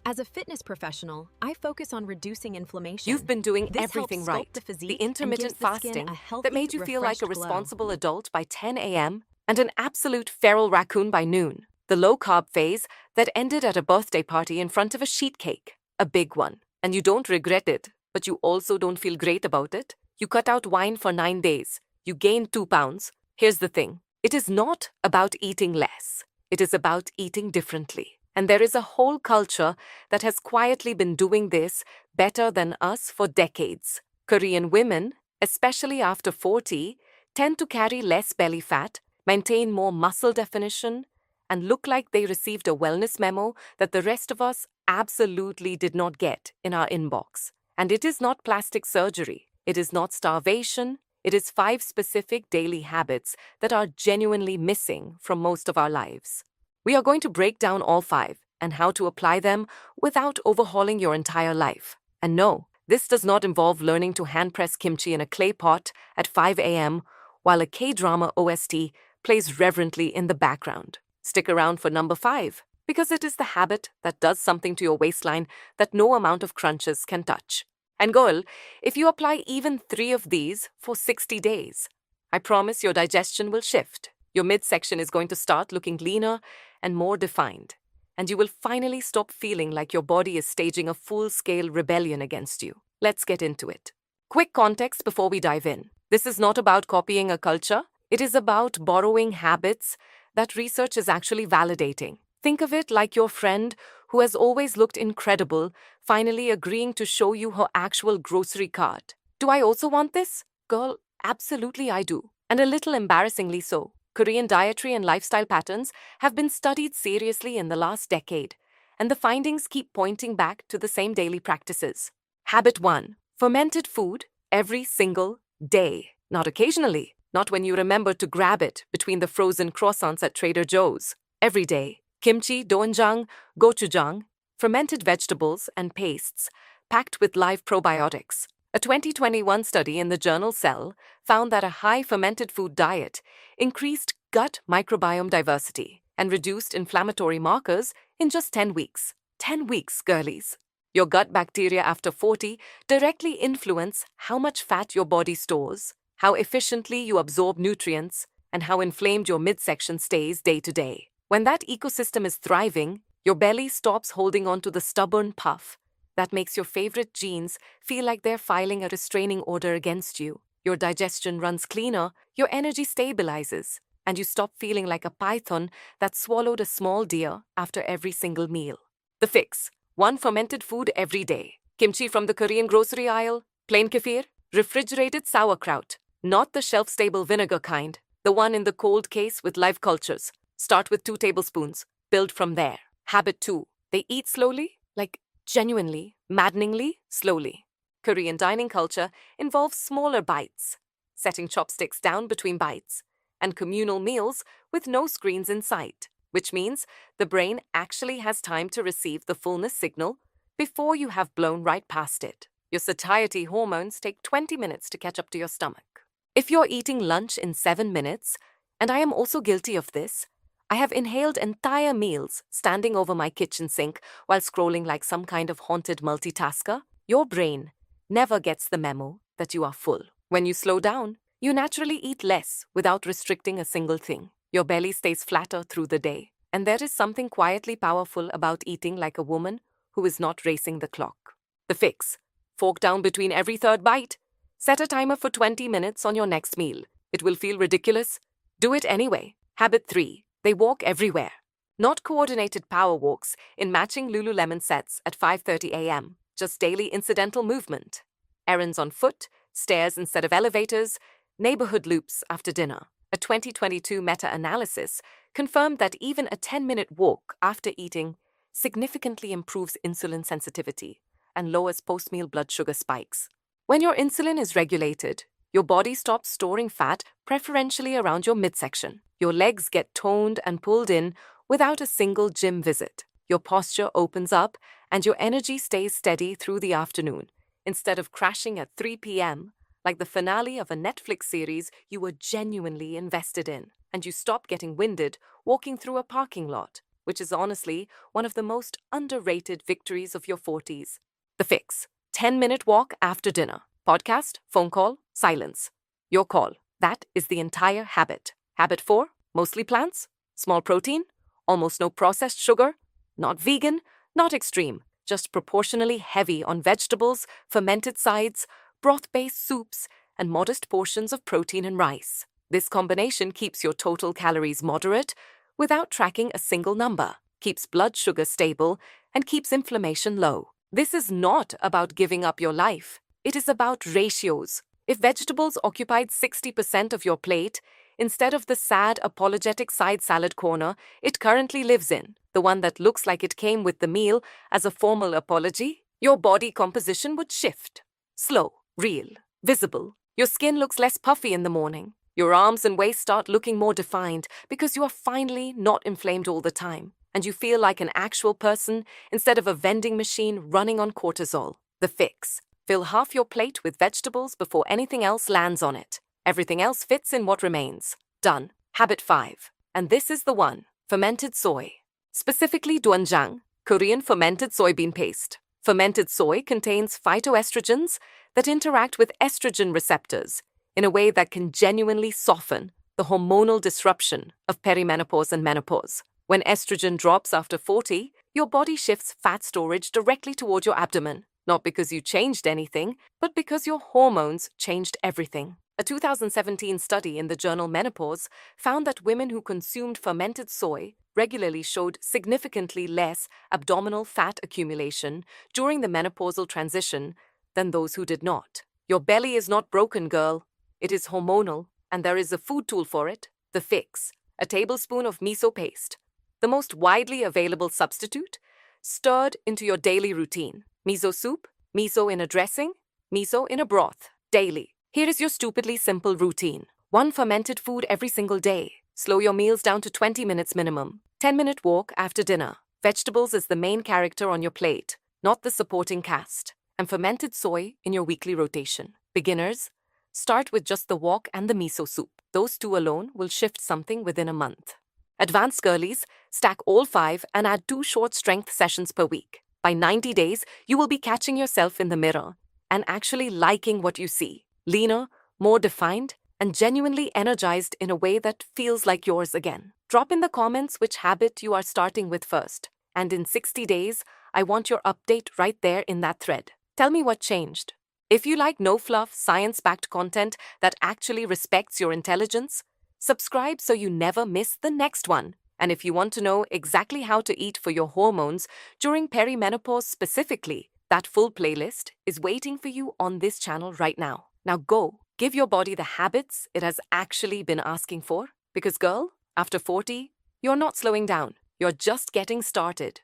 As a fitness professional, I focus on reducing inflammation. You've been doing This everything helps sculpt right. the The physique and gives intermittent the skin fasting a that healthy, made you feel like a refreshed glow. responsible adult by 10 a.m. and an absolute feral raccoon by noon. The low-carb phase that ended at a birthday party in front of a sheet cake. A big one. And you don't regret it, but you also don't feel great about it. You cut out wine for 9 days. You gained 2 pounds. Here's the thing. It is not about eating less. It is about eating differently. And there is a whole culture that has quietly been doing this better than us for decades. Korean women, especially after 40, tend to carry less belly fat, maintain more muscle definition, and look like they received a wellness memo that the rest of us absolutely did not get in our inbox. And it is not plastic surgery. It is not starvation. It is 5 specific daily habits that are genuinely missing from most of our lives. We are going to break down all 5 and how to apply them without overhauling your entire life. And no, this does not involve learning to hand-press kimchi in a clay pot at 5 a.m. while a K-drama OST plays reverently in the background. Stick around for number 5, because it is the habit that does something to your waistline that no amount of crunches can touch. And girl, if you apply even 3 of these for 60 days, I promise your digestion will shift. Your midsection is going to start looking leaner and more defined, and you will finally stop feeling like your body is staging a full-scale rebellion against you. Let's get into it. Quick context before we dive in. This is not about copying a culture. It is about borrowing habits that research is actually validating. Think of it like your friend who has always looked incredible, finally agreeing to show you her actual grocery cart. Do I also want this? Girl, absolutely I do. And a little embarrassingly so. Korean dietary and lifestyle patterns have been studied seriously in the last decade, and the findings keep pointing back to the same daily practices. Habit 1. Fermented food every single day. Not occasionally. Not when you remember to grab it between the frozen croissants at Trader Joe's. Every day. Kimchi, doenjang, gochujang, fermented vegetables and pastes packed with live probiotics. A 2021 study in the journal Cell found that a high fermented food diet increased gut microbiome diversity and reduced inflammatory markers in just 10 weeks. 10 weeks, girlies. Your gut bacteria after 40 directly influence how much fat your body stores, how efficiently you absorb nutrients, and how inflamed your midsection stays day to day. When that ecosystem is thriving, your belly stops holding on to the stubborn puff that makes your favorite genes feel like they're filing a restraining order against you. Your digestion runs cleaner, your energy stabilizes, and you stop feeling like a python that swallowed a small deer after every single meal. The fix: 1 fermented food every day. Kimchi from the Korean grocery aisle, plain kefir, refrigerated sauerkraut, not the shelf-stable vinegar kind, the one in the cold case with live cultures. Start with 2 tablespoons, build from there. Habit 2. They eat slowly, like genuinely, maddeningly slowly. Korean dining culture involves smaller bites, setting chopsticks down between bites, and communal meals with no screens in sight, which means the brain actually has time to receive the fullness signal before you have blown right past it. Your satiety hormones take 20 minutes to catch up to your stomach. If you're eating lunch in 7 minutes, and I am also guilty of this, I have inhaled entire meals standing over my kitchen sink while scrolling like some kind of haunted multitasker. Your brain never gets the memo that you are full. When you slow down, you naturally eat less without restricting a single thing. Your belly stays flatter through the day. And there is something quietly powerful about eating like a woman who is not racing the clock. The fix: fork down between every 3rd bite. Set a timer for 20 minutes on your next meal. It will feel ridiculous. Do it anyway. Habit 3. They walk everywhere. Not coordinated power walks in matching Lululemon sets at 5:30 a.m., just daily incidental movement. Errands on foot, stairs instead of elevators, neighborhood loops after dinner. A 2022 meta-analysis confirmed that even a 10-minute walk after eating significantly improves insulin sensitivity and lowers post-meal blood sugar spikes. When your insulin is regulated, your body stops storing fat preferentially around your midsection. Your legs get toned and pulled in without a single gym visit. Your posture opens up and your energy stays steady through the afternoon, instead of crashing at 3 p.m. like the finale of a Netflix series you were genuinely invested in. And you stop getting winded walking through a parking lot. which is honestly one of the most underrated victories of your 40s. The fix: 10-minute walk after dinner. Podcast, phone call, silence. Your call. That is the entire habit. Habit 4: mostly plants, small protein, almost no processed sugar, not vegan, not extreme, just proportionally heavy on vegetables, fermented sides, broth-based soups, and modest portions of protein and rice. This combination keeps your total calories moderate without tracking a single number, keeps blood sugar stable, and keeps inflammation low. This is not about giving up your life. It is about ratios. If vegetables occupied 60% of your plate, instead of the sad, apologetic side salad corner it currently lives in, the one that looks like it came with the meal as a formal apology, your body composition would shift. Slow, real, visible. Your skin looks less puffy in the morning. Your arms and waist start looking more defined because you are finally not inflamed all the time, and you feel like an actual person instead of a vending machine running on cortisol. The fix: fill half your plate with vegetables before anything else lands on it. Everything else fits in what remains. Done. Habit 5. And this is the one: fermented soy. Specifically doenjang, Korean fermented soybean paste. Fermented soy contains phytoestrogens that interact with estrogen receptors in a way that can genuinely soften the hormonal disruption of perimenopause and menopause. When estrogen drops after 40, your body shifts fat storage directly toward your abdomen, not because you changed anything, but because your hormones changed everything. A 2017 study in the journal Menopause found that women who consumed fermented soy regularly showed significantly less abdominal fat accumulation during the menopausal transition than those who did not. Your belly is not broken, girl. It is hormonal, and there is a food tool for it: the fix: a tablespoon of miso paste, the most widely available substitute, stirred into your daily routine. Miso soup, miso in a dressing, miso in a broth, daily. Here is your stupidly simple routine: 1 fermented food every single day. Slow your meals down to 20 minutes minimum. 10-minute walk after dinner. Vegetables is the main character on your plate, not the supporting cast. And fermented soy in your weekly rotation. Beginners, start with just the walk and the miso soup. Those 2 alone will shift something within a month. Advanced girlies, stack all 5 and add 2 short strength sessions per week. By 90 days, you will be catching yourself in the mirror and actually liking what you see. Leaner, more defined, and genuinely energized in a way that feels like yours again. Drop in the comments which habit you are starting with first. And in 60 days, I want your update right there in that thread. Tell me what changed. If you like no-fluff, science-backed content that actually respects your intelligence, subscribe so you never miss the next one. And if you want to know exactly how to eat for your hormones during perimenopause specifically, that full playlist is waiting for you on this channel right now. Now go, give your body the habits it has actually been asking for. Because girl, after 40, you're not slowing down. You're just getting started.